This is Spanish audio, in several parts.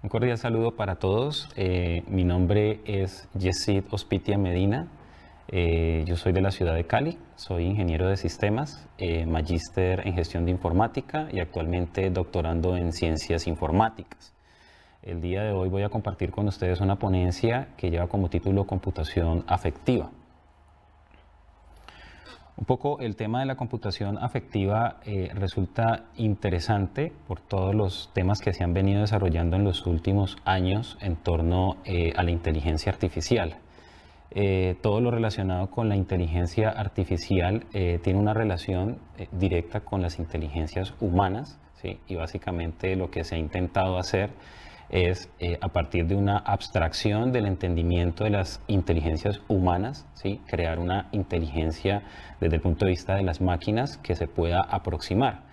Un cordial saludo para todos. Mi nombre es Yesid Ospitia Medina. Yo soy de la ciudad de Cali, soy ingeniero de sistemas, magíster en gestión de informática y actualmente doctorando en ciencias informáticas. El día de hoy voy a compartir con ustedes una ponencia que lleva como título Computación afectiva. Un poco el tema de la computación afectiva resulta interesante por todos los temas que se han venido desarrollando en los últimos años en torno a la inteligencia artificial. Todo lo relacionado con la inteligencia artificial tiene una relación directa con las inteligencias humanas, ¿sí? Y básicamente lo que se ha intentado hacer es a partir de una abstracción del entendimiento de las inteligencias humanas, ¿sí? Crear una inteligencia desde el punto de vista de las máquinas que se pueda aproximar.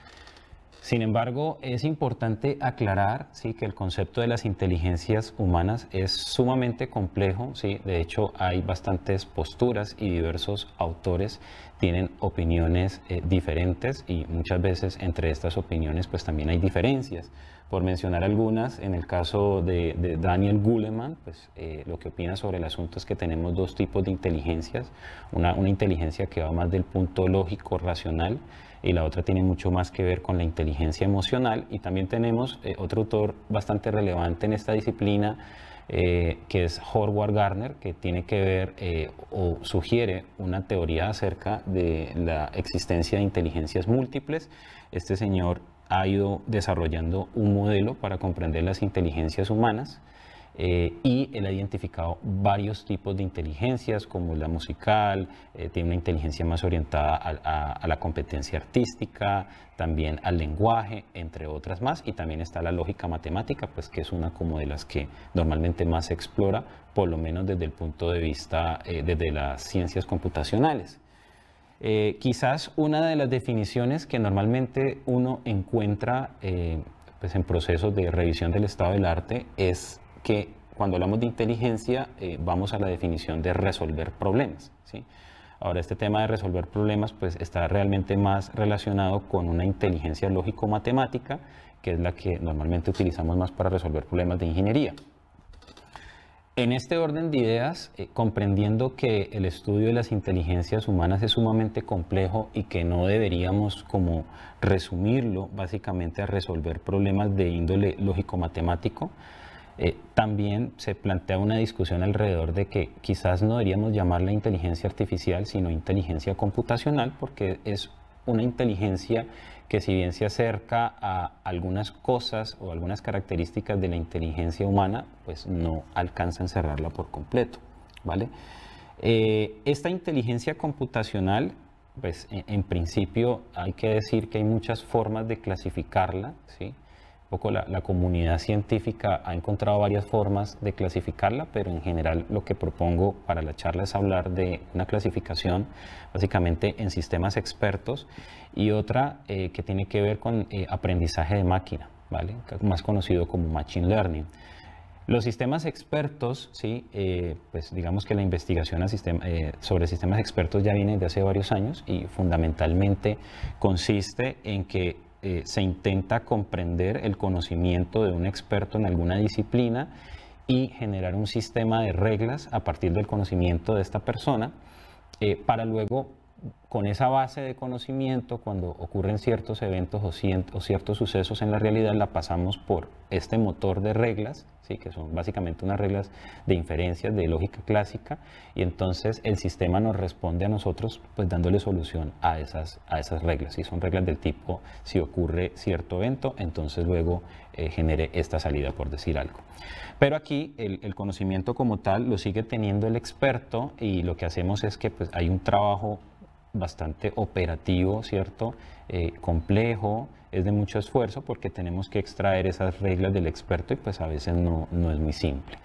Sin embargo, es importante aclarar, ¿sí?, que el concepto de las inteligencias humanas es sumamente complejo, ¿sí? De hecho, hay bastantes posturas y diversos autores tienen opiniones diferentes y muchas veces entre estas opiniones pues también hay diferencias. Por mencionar algunas, en el caso de Daniel Goleman, pues, lo que opina sobre el asunto es que tenemos dos tipos de inteligencias, una inteligencia que va más del punto lógico, racional, y la otra tiene mucho más que ver con la inteligencia emocional. Y también tenemos otro autor bastante relevante en esta disciplina, que es Howard Gardner, que tiene que ver o sugiere una teoría acerca de la existencia de inteligencias múltiples. Este señor ha ido desarrollando un modelo para comprender las inteligencias humanas y él ha identificado varios tipos de inteligencias, como la musical, tiene una inteligencia más orientada a la competencia artística, también al lenguaje, entre otras más, y también está la lógica matemática, pues que es una como de las que normalmente más se explora, por lo menos desde el punto de vista desde las ciencias computacionales. Quizás una de las definiciones que normalmente uno encuentra pues en procesos de revisión del estado del arte es que cuando hablamos de inteligencia vamos a la definición de resolver problemas, ¿sí? Ahora, este tema de resolver problemas pues está realmente más relacionado con una inteligencia lógico-matemática, que es la que normalmente utilizamos más para resolver problemas de ingeniería. En este orden de ideas, comprendiendo que el estudio de las inteligencias humanas es sumamente complejo y que no deberíamos como resumirlo básicamente a resolver problemas de índole lógico-matemático, también se plantea una discusión alrededor de que quizás no deberíamos llamarla inteligencia artificial, sino inteligencia computacional, porque es una inteligencia que, si bien se acerca a algunas cosas o algunas características de la inteligencia humana, pues no alcanza a encerrarla por completo, ¿vale? Esta inteligencia computacional, pues en principio hay que decir que hay muchas formas de clasificarla, ¿sí? Un poco la comunidad científica ha encontrado varias formas de clasificarla, pero en general lo que propongo para la charla es hablar de una clasificación básicamente en sistemas expertos y otra que tiene que ver con aprendizaje de máquina, ¿vale? Más conocido como Machine Learning. Los sistemas expertos, ¿sí? Pues digamos que la investigación sobre sistemas expertos ya viene de hace varios años y fundamentalmente consiste en que se intenta comprender el conocimiento de un experto en alguna disciplina y generar un sistema de reglas a partir del conocimiento de esta persona para luego, con esa base de conocimiento, cuando ocurren ciertos eventos o ciertos sucesos en la realidad, la pasamos por este motor de reglas, ¿sí? Que son básicamente unas reglas de inferencias de lógica clásica, y entonces el sistema nos responde a nosotros pues dándole solución a esas reglas, y son reglas del tipo: si ocurre cierto evento, entonces luego genere esta salida, por decir algo. Pero aquí el conocimiento como tal lo sigue teniendo el experto, y lo que hacemos es que pues hay un trabajo bastante operativo, ¿cierto? Complejo, es de mucho esfuerzo porque tenemos que extraer esas reglas del experto y pues a veces no es muy simple.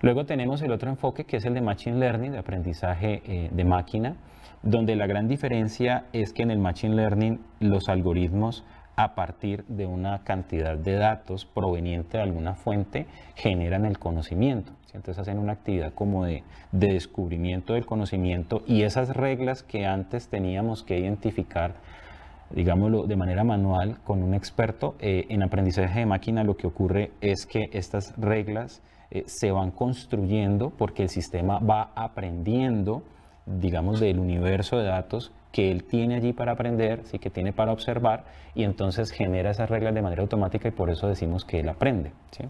Luego tenemos el otro enfoque, que es el de Machine Learning, de aprendizaje de máquina, donde la gran diferencia es que en el Machine Learning los algoritmos, a partir de una cantidad de datos proveniente de alguna fuente, generan el conocimiento, ¿sí? Entonces hacen una actividad como de descubrimiento del conocimiento, y esas reglas que antes teníamos que identificar digámoslo, de manera manual con un experto. En aprendizaje de máquina lo que ocurre es que estas reglas se van construyendo porque el sistema va aprendiendo, digamos, del universo de datos que él tiene allí para aprender, sí, que tiene para observar, y entonces genera esas reglas de manera automática y por eso decimos que él aprende, ¿sí?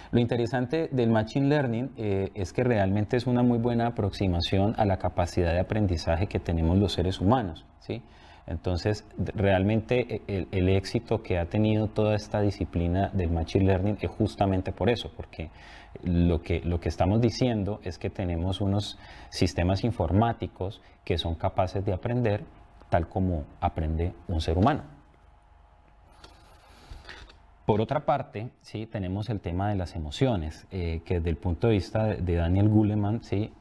Lo interesante del Machine Learning es que realmente es una muy buena aproximación a la capacidad de aprendizaje que tenemos los seres humanos, ¿sí? Entonces, realmente el éxito que ha tenido toda esta disciplina del Machine Learning es justamente por eso, porque lo que estamos diciendo es que tenemos unos sistemas informáticos que son capaces de aprender tal como aprende un ser humano. Por otra parte, ¿sí?, tenemos el tema de las emociones, que desde el punto de vista de Daniel Goleman, ¿sí?,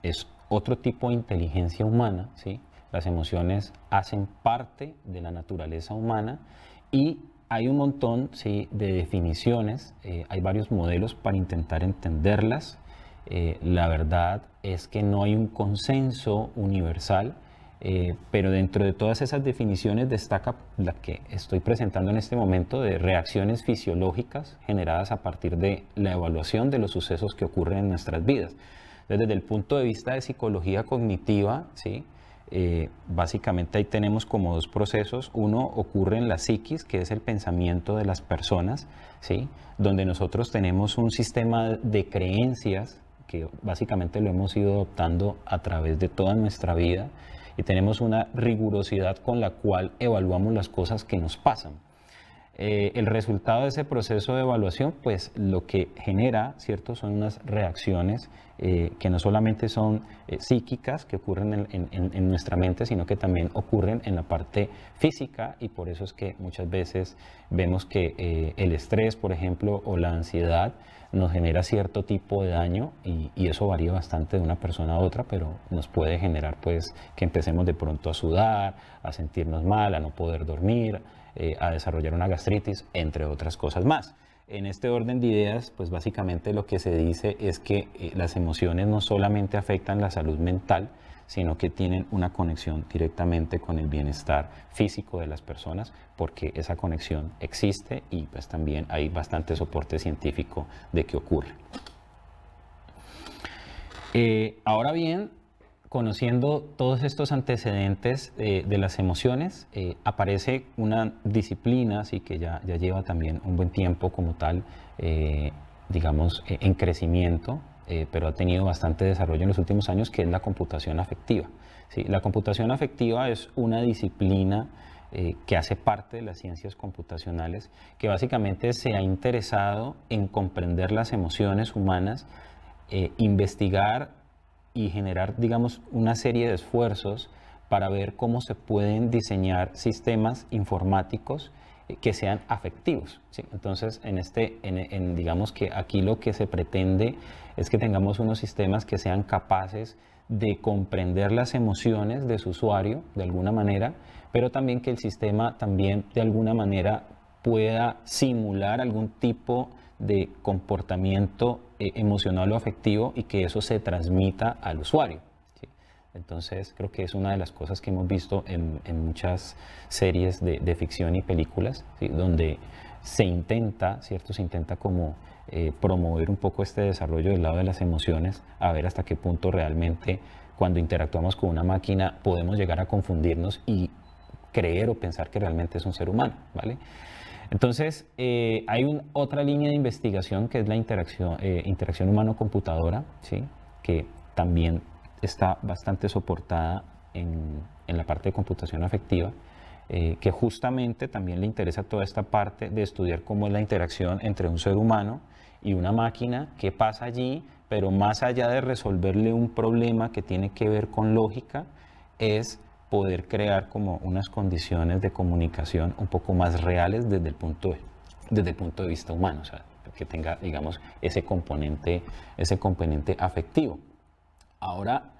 es otro tipo de inteligencia humana, ¿sí? Las emociones hacen parte de la naturaleza humana y hay un montón, ¿sí?, de definiciones, hay varios modelos para intentar entenderlas. La verdad es que no hay un consenso universal, pero dentro de todas esas definiciones destaca la que estoy presentando en este momento de reacciones fisiológicas generadas a partir de la evaluación de los sucesos que ocurren en nuestras vidas. Entonces, desde el punto de vista de psicología cognitiva, ¿sí?, básicamente ahí tenemos como dos procesos. Uno ocurre en la psiquis, que es el pensamiento de las personas, ¿sí?, donde nosotros tenemos un sistema de creencias que básicamente lo hemos ido adoptando a través de toda nuestra vida y tenemos una rigurosidad con la cual evaluamos las cosas que nos pasan. El resultado de ese proceso de evaluación, pues lo que genera, ¿cierto?, son unas reacciones que no solamente son psíquicas, que ocurren en nuestra mente, sino que también ocurren en la parte física, y por eso es que muchas veces vemos que el estrés, por ejemplo, o la ansiedad nos genera cierto tipo de daño y eso varía bastante de una persona a otra, pero nos puede generar pues que empecemos de pronto a sudar, a sentirnos mal, a no poder dormir, a desarrollar una gastritis, entre otras cosas más. En este orden de ideas, pues básicamente lo que se dice es que las emociones no solamente afectan la salud mental, sino que tienen una conexión directamente con el bienestar físico de las personas, porque esa conexión existe y pues también hay bastante soporte científico de que ocurre. Ahora bien, conociendo todos estos antecedentes de las emociones, aparece una disciplina, así que ya lleva también un buen tiempo como tal, digamos, en crecimiento, pero ha tenido bastante desarrollo en los últimos años, que es la computación afectiva, ¿sí? La computación afectiva es una disciplina que hace parte de las ciencias computacionales, que básicamente se ha interesado en comprender las emociones humanas, investigar y generar, digamos, una serie de esfuerzos para ver cómo se pueden diseñar sistemas informáticos que sean afectivos, ¿sí? Entonces, digamos que aquí lo que se pretende es que tengamos unos sistemas que sean capaces de comprender las emociones de su usuario de alguna manera, pero también que el sistema también de alguna manera pueda simular algún tipo de comportamiento emocional o afectivo y que eso se transmita al usuario, ¿sí? Entonces creo que es una de las cosas que hemos visto en muchas series de ficción y películas, ¿sí?, donde se intenta, ¿cierto?, se intenta como promover un poco este desarrollo del lado de las emociones, a ver hasta qué punto realmente cuando interactuamos con una máquina podemos llegar a confundirnos y creer o pensar que realmente es un ser humano, ¿vale? Entonces, hay otra línea de investigación que es la interacción humano-computadora, ¿sí?, que también está bastante soportada en la parte de computación afectiva, que justamente también le interesa toda esta parte de estudiar cómo es la interacción entre un ser humano y una máquina, qué pasa allí, pero más allá de resolverle un problema que tiene que ver con lógica, es poder crear como unas condiciones de comunicación un poco más reales desde el punto de vista humano, o sea, que tenga, digamos, ese componente afectivo. Ahora,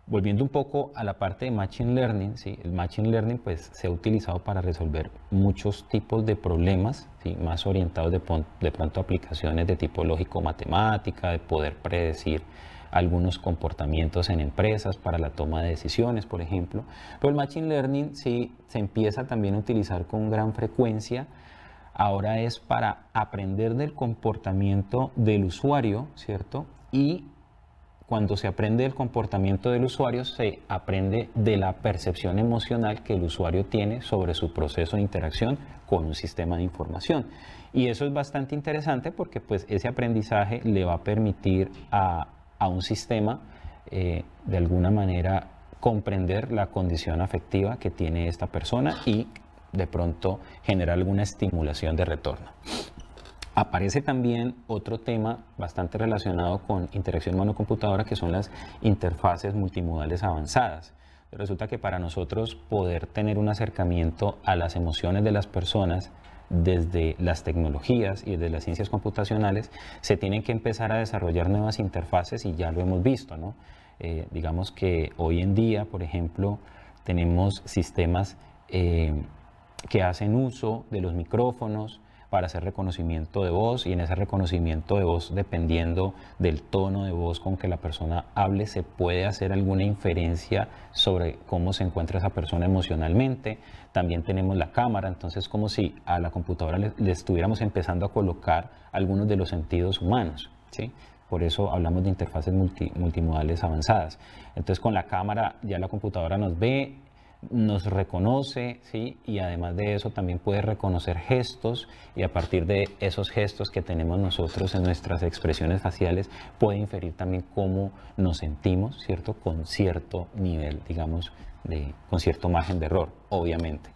volviendo un poco a la parte de Machine Learning, ¿sí?, el Machine Learning pues, se ha utilizado para resolver muchos tipos de problemas, ¿sí?, más orientados de pronto a aplicaciones de tipo lógico-matemática, de poder predecir algunos comportamientos en empresas para la toma de decisiones, por ejemplo. Pero el Machine Learning sí se empieza también a utilizar con gran frecuencia. Ahora es para aprender del comportamiento del usuario, ¿cierto? Y cuando se aprende del comportamiento del usuario, se aprende de la percepción emocional que el usuario tiene sobre su proceso de interacción con un sistema de información. Y eso es bastante interesante porque pues ese aprendizaje le va a permitir a un sistema de alguna manera comprender la condición afectiva que tiene esta persona y de pronto generar alguna estimulación de retorno. Aparece también otro tema bastante relacionado con interacción humano-computadora, que son las interfaces multimodales avanzadas. Resulta que para nosotros poder tener un acercamiento a las emociones de las personas desde las tecnologías y desde las ciencias computacionales, se tienen que empezar a desarrollar nuevas interfaces y ya lo hemos visto, ¿no? Digamos que hoy en día, por ejemplo, tenemos sistemas que hacen uso de los micrófonos para hacer reconocimiento de voz, y en ese reconocimiento de voz, dependiendo del tono de voz con que la persona hable, se puede hacer alguna inferencia sobre cómo se encuentra esa persona emocionalmente. También tenemos la cámara, entonces como si a la computadora le estuviéramos empezando a colocar algunos de los sentidos humanos, ¿sí? Por eso hablamos de interfaces multimodales avanzadas. Entonces con la cámara ya la computadora nos ve, nos reconoce, ¿sí? Y además de eso también puede reconocer gestos, y a partir de esos gestos que tenemos nosotros en nuestras expresiones faciales puede inferir también cómo nos sentimos, ¿cierto? Con cierto nivel, digamos, con cierto margen de error, obviamente.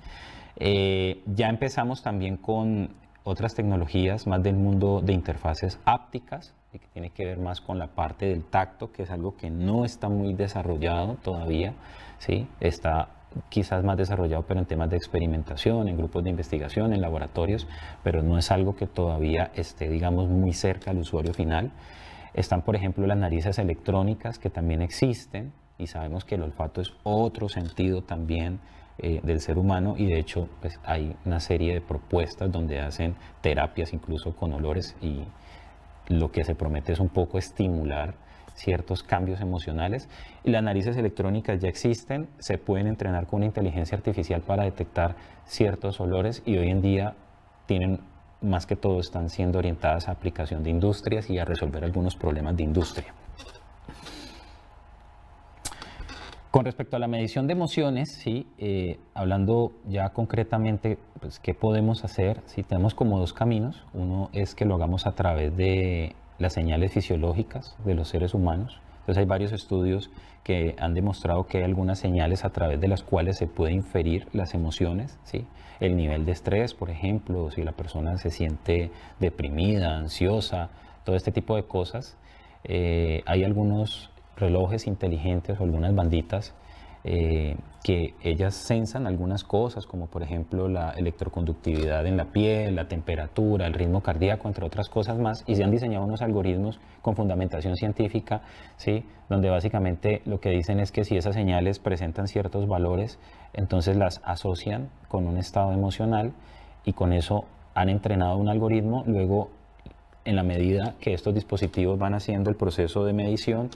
Ya empezamos también con otras tecnologías más del mundo de interfaces ápticas, y que tiene que ver más con la parte del tacto, que es algo que no está muy desarrollado todavía, ¿sí? Está quizás más desarrollado, pero en temas de experimentación, en grupos de investigación, en laboratorios, pero no es algo que todavía esté, digamos, muy cerca al usuario final. Están, por ejemplo, las narices electrónicas, que también existen, y sabemos que el olfato es otro sentido también del ser humano, y de hecho pues, hay una serie de propuestas donde hacen terapias incluso con olores, y lo que se promete es un poco estimular ciertos cambios emocionales. Y las narices electrónicas ya existen, se pueden entrenar con una inteligencia artificial para detectar ciertos olores, y hoy en día tienen, más que todo, están siendo orientadas a aplicación de industrias y a resolver algunos problemas de industria. Con respecto a la medición de emociones, ¿sí? Hablando ya concretamente, pues, ¿qué podemos hacer? Sí, tenemos como dos caminos. Uno es que lo hagamos a través de las señales fisiológicas de los seres humanos. Entonces hay varios estudios que han demostrado que hay algunas señales a través de las cuales se puede inferir las emociones, ¿sí? El nivel de estrés, por ejemplo, si la persona se siente deprimida, ansiosa, todo este tipo de cosas. Hay algunos relojes inteligentes o algunas banditas que ellas sensan algunas cosas, como por ejemplo la electroconductividad en la piel, la temperatura, el ritmo cardíaco, entre otras cosas más, y se han diseñado unos algoritmos con fundamentación científica, ¿sí? Donde básicamente lo que dicen es que si esas señales presentan ciertos valores, entonces las asocian con un estado emocional, y con eso han entrenado un algoritmo. Luego, en la medida que estos dispositivos van haciendo el proceso de medición,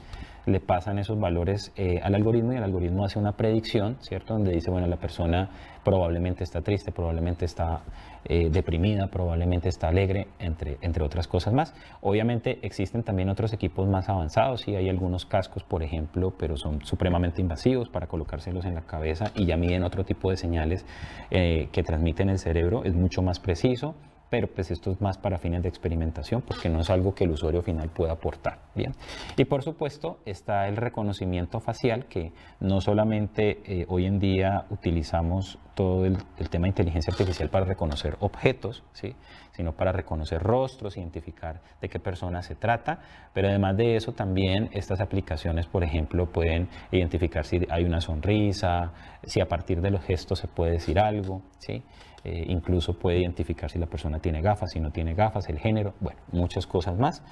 le pasan esos valores al algoritmo, y el algoritmo hace una predicción, ¿cierto? Donde dice, bueno, la persona probablemente está triste, probablemente está deprimida, probablemente está alegre, entre otras cosas más. Obviamente existen también otros equipos más avanzados, y hay algunos cascos, por ejemplo, pero son supremamente invasivos para colocárselos en la cabeza, y ya miden otro tipo de señales que transmiten el cerebro. Es mucho más preciso, pero pues esto es más para fines de experimentación, porque no es algo que el usuario final pueda aportar. Bien. Y por supuesto está el reconocimiento facial, que no solamente hoy en día utilizamos todo el tema de inteligencia artificial para reconocer objetos, ¿sí? Sino para reconocer rostros, identificar de qué persona se trata, pero además de eso también estas aplicaciones, por ejemplo, pueden identificar si hay una sonrisa, si a partir de los gestos se puede decir algo, ¿sí? Incluso puede identificar si la persona tiene gafas, si no tiene gafas, el género, bueno, muchas cosas más.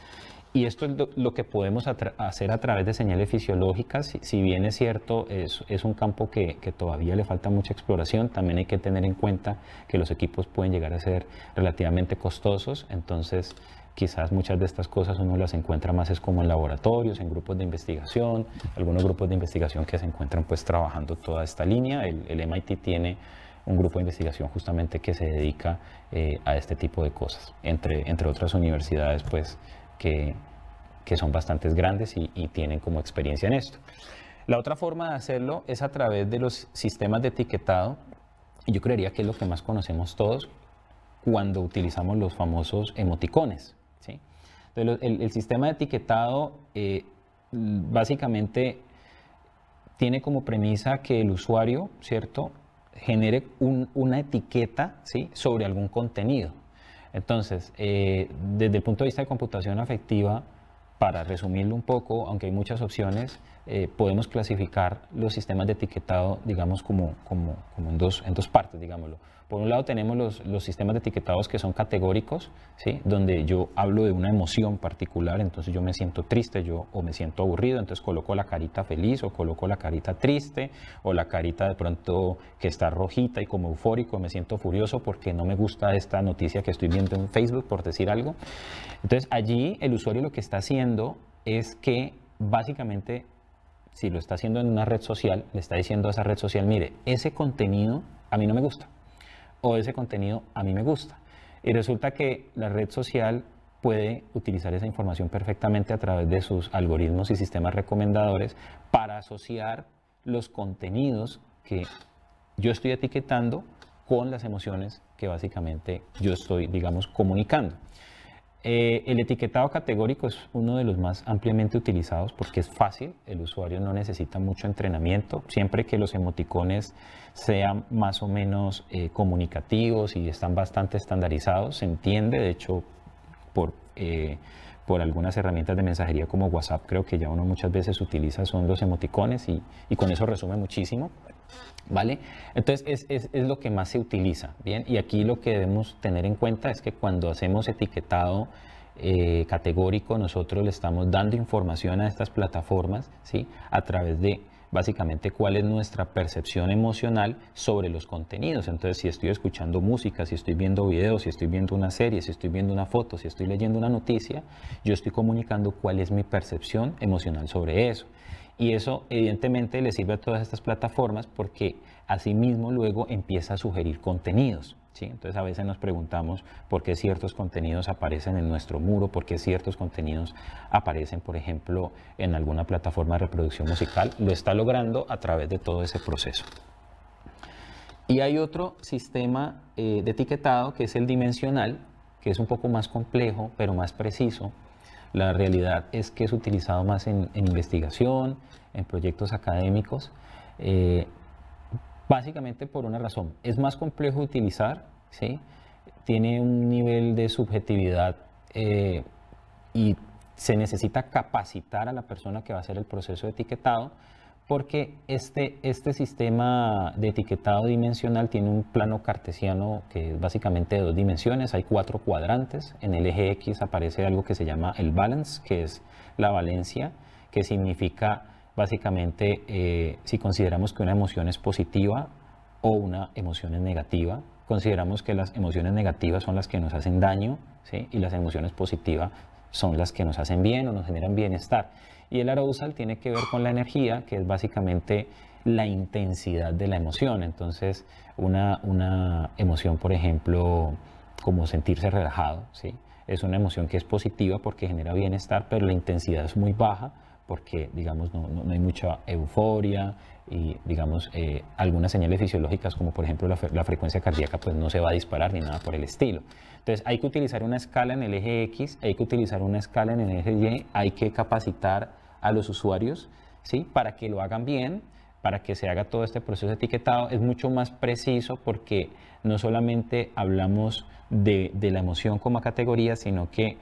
Y esto es lo que podemos hacer a través de señales fisiológicas. Si bien es cierto, es un campo que todavía le falta mucha exploración, también hay que tener en cuenta que los equipos pueden llegar a ser relativamente costosos. Entonces, quizás muchas de estas cosas uno las encuentra más es como en laboratorios, en grupos de investigación, algunos grupos de investigación que se encuentran pues trabajando toda esta línea. El MIT tiene un grupo de investigación justamente que se dedica a este tipo de cosas, entre otras universidades pues que son bastantes grandes y tienen como experiencia en esto. La otra forma de hacerlo es a través de los sistemas de etiquetado, y yo creería que es lo que más conocemos todos cuando utilizamos los famosos emoticones, ¿sí? Entonces, el sistema de etiquetado básicamente tiene como premisa que el usuario, ¿cierto?, genere una etiqueta, ¿sí?, sobre algún contenido. Entonces, desde el punto de vista de computación afectiva, para resumirlo un poco, aunque hay muchas opciones, podemos clasificar los sistemas de etiquetado, digamos, como en dos partes, digámoslo. Por un lado tenemos los sistemas de etiquetados que son categóricos, ¿sí?, donde yo hablo de una emoción particular, entonces yo me siento triste o me siento aburrido, entonces coloco la carita feliz o coloco la carita triste o la carita de pronto que está rojita y como eufórico, me siento furioso porque no me gusta esta noticia que estoy viendo en Facebook, por decir algo. Entonces allí el usuario lo que está haciendo es que básicamente, si lo está haciendo en una red social, le está diciendo a esa red social, mire, ese contenido a mí no me gusta, o ese contenido a mí me gusta. Y resulta que la red social puede utilizar esa información perfectamente a través de sus algoritmos y sistemas recomendadores para asociar los contenidos que yo estoy etiquetando con las emociones que básicamente yo estoy, digamos, comunicando. El etiquetado categórico es uno de los más ampliamente utilizados porque es fácil, el usuario no necesita mucho entrenamiento, siempre que los emoticones sean más o menos comunicativos y están bastante estandarizados, se entiende, de hecho por algunas herramientas de mensajería como WhatsApp creo que ya uno muchas veces utiliza son los emoticones y con eso resume muchísimo, ¿vale? Entonces es lo que más se utiliza, ¿bien? Y aquí lo que debemos tener en cuenta es que cuando hacemos etiquetado categórico, nosotros le estamos dando información a estas plataformas, ¿sí?, a través de básicamente cuál es nuestra percepción emocional sobre los contenidos. Entonces, si estoy escuchando música, si estoy viendo videos, si estoy viendo una serie, si estoy viendo una foto, si estoy leyendo una noticia, yo estoy comunicando cuál es mi percepción emocional sobre eso. Y eso evidentemente le sirve a todas estas plataformas porque asimismo luego empieza a sugerir contenidos, ¿sí? Entonces a veces nos preguntamos por qué ciertos contenidos aparecen en nuestro muro, por qué ciertos contenidos aparecen, por ejemplo, en alguna plataforma de reproducción musical. Lo está logrando a través de todo ese proceso. Y hay otro sistema de etiquetado que es el dimensional, que es un poco más complejo, pero más preciso. La realidad es que es utilizado más en investigación, en proyectos académicos, básicamente por una razón. Es más complejo de utilizar, ¿sí?, tiene un nivel de subjetividad y se necesita capacitar a la persona que va a hacer el proceso de etiquetado, porque este sistema de etiquetado dimensional tiene un plano cartesiano que es básicamente de 2 dimensiones, hay 4 cuadrantes, en el eje X aparece algo que se llama el balance, que es la valencia, que significa básicamente si consideramos que una emoción es positiva o una emoción es negativa, consideramos que las emociones negativas son las que nos hacen daño, ¿sí?, y las emociones positivas son las que nos hacen bien o nos generan bienestar. Y el arousal tiene que ver con la energía, que es básicamente la intensidad de la emoción. Entonces, una emoción, por ejemplo, como sentirse relajado, ¿sí?, es una emoción que es positiva porque genera bienestar, pero la intensidad es muy baja porque, digamos, no hay mucha euforia y, digamos, algunas señales fisiológicas como, por ejemplo, la frecuencia cardíaca, pues no se va a disparar ni nada por el estilo. Entonces, hay que utilizar una escala en el eje X, hay que utilizar una escala en el eje Y, hay que capacitar a los usuarios, ¿sí?, para que lo hagan bien, para que se haga todo este proceso de etiquetado. Es mucho más preciso porque no solamente hablamos de la emoción como categoría, sino que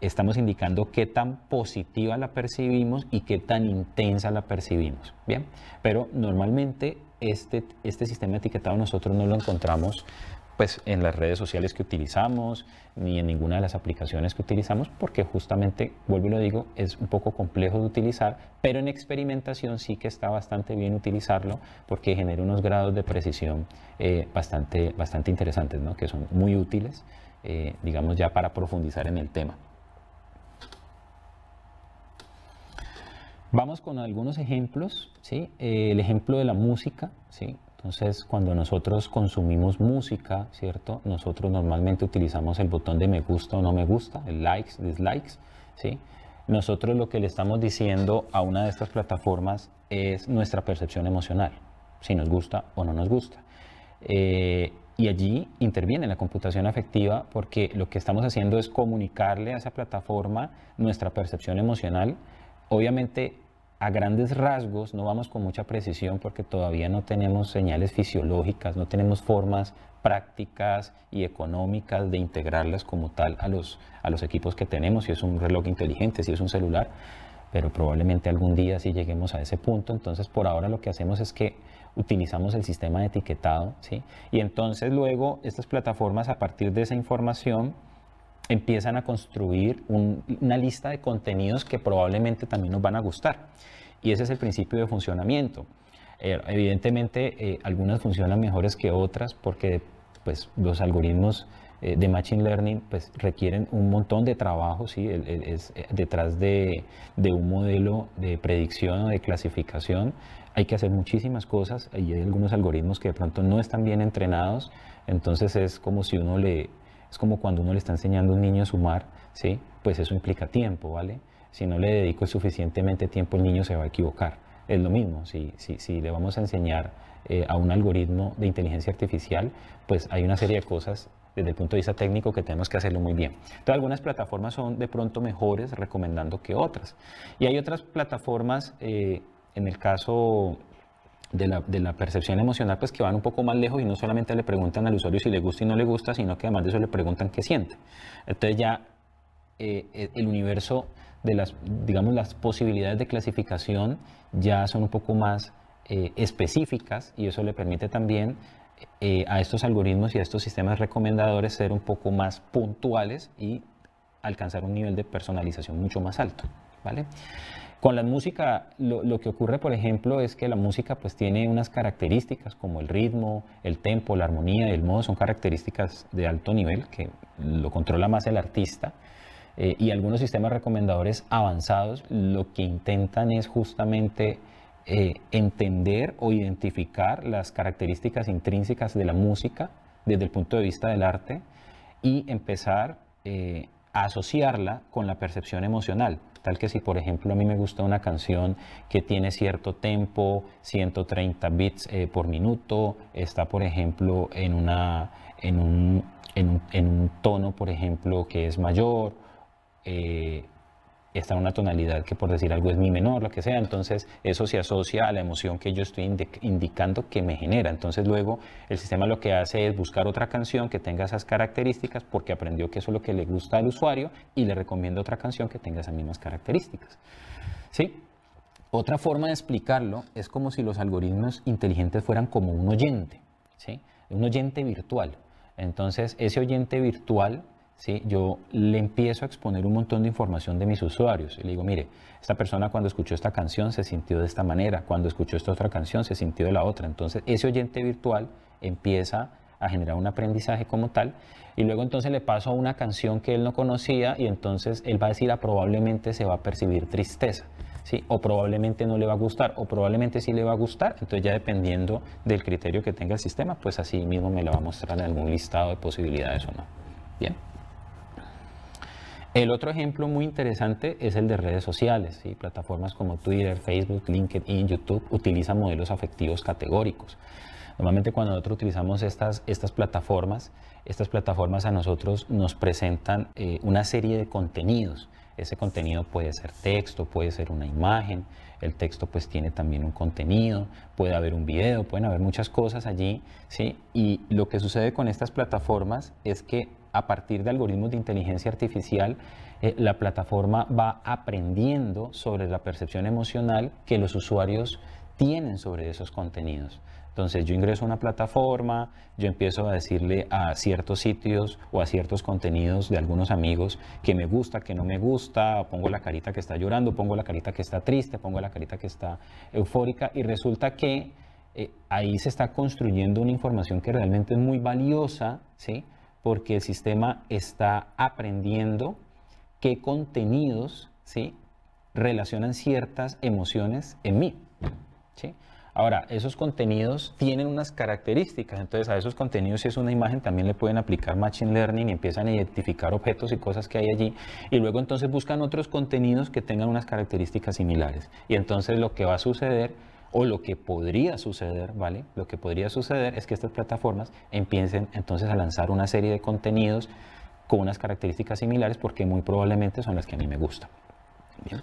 estamos indicando qué tan positiva la percibimos y qué tan intensa la percibimos, ¿bien? Pero normalmente este sistema de etiquetado nosotros no lo encontramos pues en las redes sociales que utilizamos, ni en ninguna de las aplicaciones que utilizamos, porque justamente, vuelvo y lo digo, es un poco complejo de utilizar, pero en experimentación sí que está bastante bien utilizarlo, porque genera unos grados de precisión bastante interesantes, ¿no? Que son muy útiles, digamos, ya para profundizar en el tema. Vamos con algunos ejemplos, ¿sí? El ejemplo de la música, ¿sí? Entonces, cuando nosotros consumimos música, ¿cierto? Nosotros normalmente utilizamos el botón de me gusta o no me gusta, el likes, dislikes, ¿sí? Nosotros lo que le estamos diciendo a una de estas plataformas es nuestra percepción emocional, si nos gusta o no nos gusta. Y allí interviene la computación afectiva porque lo que estamos haciendo es comunicarle a esa plataforma nuestra percepción emocional. Obviamente, a grandes rasgos no vamos con mucha precisión porque todavía no tenemos señales fisiológicas, no tenemos formas prácticas y económicas de integrarlas como tal a los equipos que tenemos, si es un reloj inteligente, si es un celular, pero probablemente algún día sí lleguemos a ese punto. Entonces, por ahora lo que hacemos es que utilizamos el sistema de etiquetado, ¿sí? Y entonces luego estas plataformas, a partir de esa información, empiezan a construir una lista de contenidos que probablemente también nos van a gustar. Y ese es el principio de funcionamiento. Evidentemente, algunas funcionan mejores que otras porque pues, los algoritmos de Machine Learning pues, requieren un montón de trabajo, ¿sí? Detrás de un modelo de predicción o de clasificación hay que hacer muchísimas cosas y hay algunos algoritmos que de pronto no están bien entrenados, entonces es como si es como cuando uno le está enseñando a un niño a sumar, ¿sí? Pues eso implica tiempo, ¿vale? Si no le dedico suficientemente tiempo, el niño se va a equivocar. Es lo mismo, si le vamos a enseñar a un algoritmo de inteligencia artificial, pues hay una serie de cosas desde el punto de vista técnico que tenemos que hacerlo muy bien. Entonces, algunas plataformas son de pronto mejores recomendando que otras. Y hay otras plataformas, en el caso de la percepción emocional, pues que van un poco más lejos y no solamente le preguntan al usuario si le gusta y no le gusta, sino que además de eso le preguntan qué siente. Entonces ya el universo de digamos, las posibilidades de clasificación ya son un poco más específicas y eso le permite también a estos algoritmos y a estos sistemas recomendadores ser un poco más puntuales y alcanzar un nivel de personalización mucho más alto, ¿vale? Con la música, lo que ocurre, por ejemplo, es que la música pues tiene unas características como el ritmo, el tempo, la armonía y el modo, son características de alto nivel que lo controla más el artista. Y algunos sistemas recomendadores avanzados lo que intentan es justamente entender o identificar las características intrínsecas de la música desde el punto de vista del arte y empezar a asociarla con la percepción emocional. Tal que si, por ejemplo, a mí me gusta una canción que tiene cierto tempo, 130 bits por minuto, está, por ejemplo, en un tono, por ejemplo, que es mayor, está en una tonalidad que, por decir algo, es mi menor, lo que sea, entonces eso se asocia a la emoción que yo estoy indicando que me genera. Entonces luego el sistema lo que hace es buscar otra canción que tenga esas características porque aprendió que eso es lo que le gusta al usuario y le recomienda otra canción que tenga esas mismas características, ¿sí? Otra forma de explicarlo es como si los algoritmos inteligentes fueran como un oyente, ¿sí? Un oyente virtual. Entonces ese oyente virtual, ¿sí? Yo le empiezo a exponer un montón de información de mis usuarios y le digo, mire, esta persona cuando escuchó esta canción se sintió de esta manera, cuando escuchó esta otra canción se sintió de la otra. Entonces ese oyente virtual empieza a generar un aprendizaje como tal y luego entonces le paso a una canción que él no conocía y entonces él va a decir, probablemente se va a percibir tristeza, ¿sí? O probablemente no le va a gustar o probablemente sí le va a gustar. Entonces ya dependiendo del criterio que tenga el sistema, pues así mismo me lo va a mostrar en algún listado de posibilidades o no. Bien. El otro ejemplo muy interesante es el de redes sociales, ¿sí? Plataformas como Twitter, Facebook, LinkedIn, YouTube utilizan modelos afectivos categóricos. Normalmente cuando nosotros utilizamos estas plataformas a nosotros nos presentan una serie de contenidos. Ese contenido puede ser texto, puede ser una imagen, el texto pues tiene también un contenido, puede haber un video, pueden haber muchas cosas allí, ¿sí? Y lo que sucede con estas plataformas es que a partir de algoritmos de inteligencia artificial, la plataforma va aprendiendo sobre la percepción emocional que los usuarios tienen sobre esos contenidos. Entonces yo ingreso a una plataforma, yo empiezo a decirle a ciertos sitios o a ciertos contenidos de algunos amigos que me gusta, que no me gusta, pongo la carita que está llorando, pongo la carita que está triste, pongo la carita que está eufórica, y resulta que ahí se está construyendo una información que realmente es muy valiosa, ¿sí? Porque el sistema está aprendiendo qué contenidos, ¿sí?, relacionan ciertas emociones en mí, ¿sí? Ahora, esos contenidos tienen unas características, entonces a esos contenidos, si es una imagen, también le pueden aplicar Machine Learning y empiezan a identificar objetos y cosas que hay allí, y luego entonces buscan otros contenidos que tengan unas características similares. Y entonces lo que va a suceder, o lo que podría suceder, ¿vale? Lo que podría suceder es que estas plataformas empiecen entonces a lanzar una serie de contenidos con unas características similares, porque muy probablemente son las que a mí me gustan. Bien.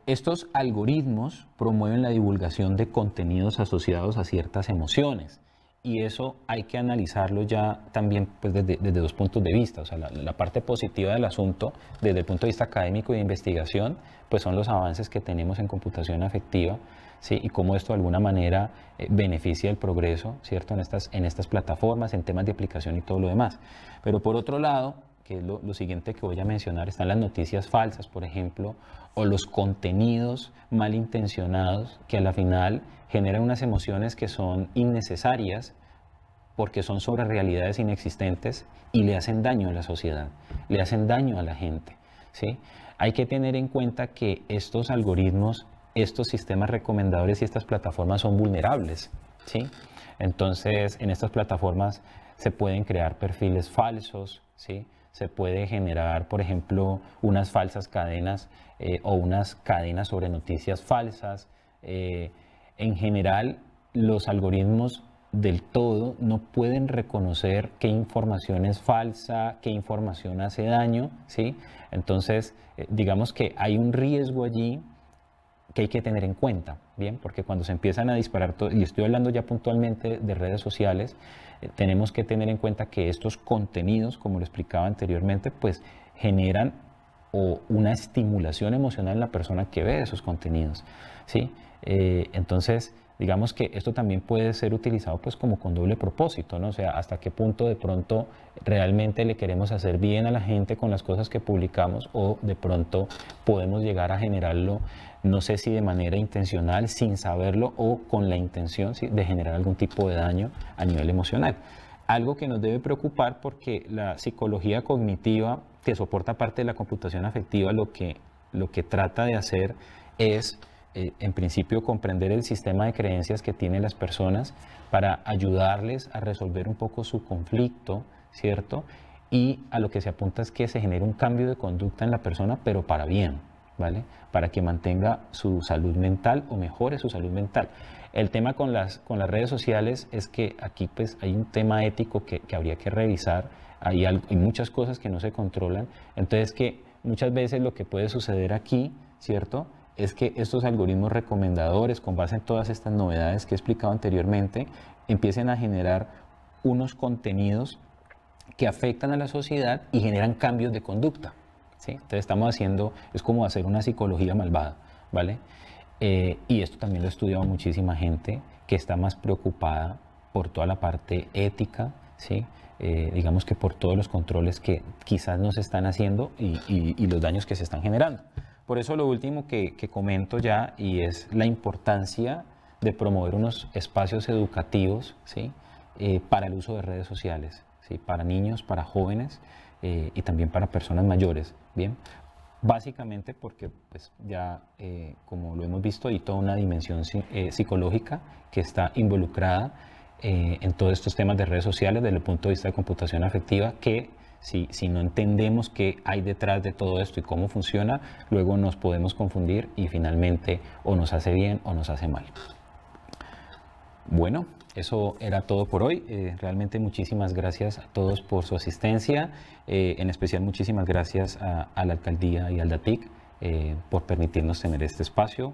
Estos algoritmos promueven la divulgación de contenidos asociados a ciertas emociones, y eso hay que analizarlo ya también, pues, desde dos puntos de vista. O sea, la parte positiva del asunto desde el punto de vista académico y de investigación, pues son los avances que tenemos en computación afectiva, ¿sí? Y cómo esto de alguna manera beneficia el progreso, ¿cierto?, en estas plataformas, en temas de aplicación y todo lo demás. Pero por otro lado, que es lo siguiente que voy a mencionar, están las noticias falsas, por ejemplo, o los contenidos malintencionados que a la final generan unas emociones que son innecesarias, porque son sobre realidades inexistentes y le hacen daño a la sociedad, le hacen daño a la gente, ¿sí? Hay que tener en cuenta que estos algoritmos, estos sistemas recomendadores y estas plataformas son vulnerables, ¿sí? Entonces, en estas plataformas se pueden crear perfiles falsos, ¿sí? Se puede generar, por ejemplo, unas falsas cadenas o unas cadenas sobre noticias falsas. En general, los algoritmos del todo no pueden reconocer qué información es falsa, qué información hace daño, ¿sí? Entonces, digamos que hay un riesgo allí que hay que tener en cuenta, ¿bien? Porque cuando se empiezan a disparar, y estoy hablando ya puntualmente de redes sociales, tenemos que tener en cuenta que estos contenidos, como lo explicaba anteriormente, pues generan una estimulación emocional en la persona que ve esos contenidos, ¿sí? Entonces, digamos que esto también puede ser utilizado pues como con doble propósito, ¿no? O sea, hasta qué punto de pronto realmente le queremos hacer bien a la gente con las cosas que publicamos, o de pronto podemos llegar a generarlo, no sé si de manera intencional, sin saberlo, o con la intención, ¿sí?, de generar algún tipo de daño a nivel emocional. Algo que nos debe preocupar, porque la psicología cognitiva, que soporta parte de la computación afectiva, lo que trata de hacer es, en principio, comprender el sistema de creencias que tienen las personas para ayudarles a resolver un poco su conflicto, ¿cierto? Y a lo que se apunta es que se genere un cambio de conducta en la persona, pero para bien, ¿vale? Para que mantenga su salud mental o mejore su salud mental. El tema con las redes sociales es que aquí pues hay un tema ético que habría que revisar. Hay muchas cosas que no se controlan. Entonces, que muchas veces lo que puede suceder aquí, ¿cierto?, es que estos algoritmos recomendadores, con base en todas estas novedades que he explicado anteriormente, empiecen a generar unos contenidos que afectan a la sociedad y generan cambios de conducta, ¿sí? Entonces es como hacer una psicología malvada, ¿vale? Y esto también lo ha estudiado muchísima gente que está más preocupada por toda la parte ética, ¿sí? Digamos que por todos los controles que quizás no se están haciendo y los daños que se están generando. Por eso lo último que comento ya, y es la importancia de promover unos espacios educativos, ¿sí?, para el uso de redes sociales, ¿sí?, para niños, para jóvenes y también para personas mayores, ¿bien? Básicamente porque pues ya, como lo hemos visto, hay toda una dimensión psicológica que está involucrada en todos estos temas de redes sociales desde el punto de vista de computación afectiva, que si no entendemos qué hay detrás de todo esto y cómo funciona, luego nos podemos confundir y finalmente o nos hace bien o nos hace mal. Bueno, eso era todo por hoy. Realmente muchísimas gracias a todos por su asistencia. En especial muchísimas gracias a la Alcaldía y al DATIC por permitirnos tener este espacio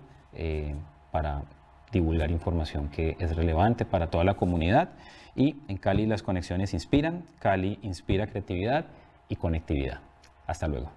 para divulgar información que es relevante para toda la comunidad. Y en Cali las conexiones inspiran, Cali inspira creatividad y conectividad. Hasta luego.